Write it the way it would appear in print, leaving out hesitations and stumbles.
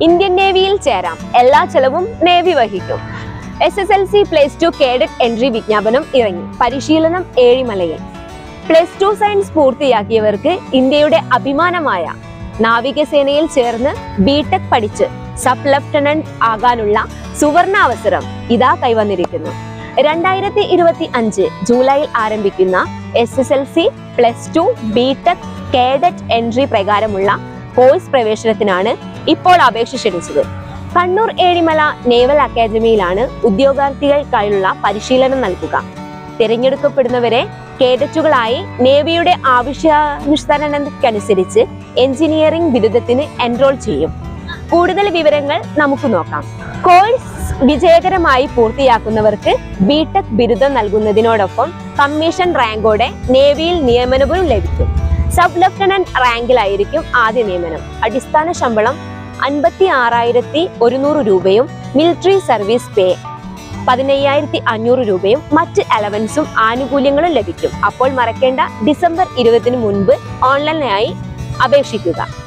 Indian നേവിയിൽ ചേരാം, എല്ലാ ചെലവും നേവി വഹിക്കും. SSLC +2 കേഡറ്റ് എൻട്രി വിജ്ഞാപനം ഇറങ്ങി. പരിശീലനം ഏഴിമലയിൽ. +2 സയൻസ് പൂർത്തിയാക്കിയവർക്ക് ഇന്ത്യയുടെ അഭിമാനമായ നാവികസേനയിൽ ചേർന്ന് ബിടെക് പഠിച്ച് സബ് ലഫ്റ്റനന്റ് ആകാനുള്ള സുവർണാവസരം ഇതാ കൈവന്നിരിക്കുന്നു. 2025 ജൂലൈയിൽ ആരംഭിക്കുന്ന SSLC +2 ബിടെക് കേഡറ്റ് എൻട്രി പ്രകാരമുള്ള കോഴ്സ് പ്രവേശനത്തിനാണ് ഇപ്പോൾ അപേക്ഷ ക്ഷണിച്ചത്. കണ്ണൂർ ഏഴിമല നേവൽ അക്കാദമിയിലാണ് ഉദ്യോഗാർത്ഥികൾക്കായുള്ള പരിശീലനം നൽകുക. തിരഞ്ഞെടുക്കപ്പെടുന്നവരെ കേഡറ്റുകളായി നേവിയുടെ ആവശ്യാനുസരണത്തിനനുസരിച്ച് എഞ്ചിനീയറിംഗ് ബിരുദത്തിന് എൻറോൾ ചെയ്യും. കൂടുതൽ വിവരങ്ങൾ നമുക്ക് നോക്കാം. കോഴ്സ് വിജയകരമായി പൂർത്തിയാക്കുന്നവർക്ക് ബിടെക് ബിരുദം നൽകുന്നതിനോടൊപ്പം കമ്മീഷൻ റാങ്കോടെ നേവിയിൽ നിയമനവും ലഭിക്കും. സബ് ലഫ്റ്റനന്റ് റാങ്കിലായിരിക്കും ആദ്യ നിയമനം. അടിസ്ഥാന ശമ്പളം 56,100 രൂപയും മിലിറ്ററി സർവീസ് പേ 15,500 രൂപയും മറ്റ് അലവൻസും ആനുകൂല്യങ്ങളും ലഭിക്കും. അപ്പോൾ മറക്കേണ്ട, ഡിസംബർ 20 മുൻപ് ഓൺലൈനായി അപേക്ഷിക്കുക.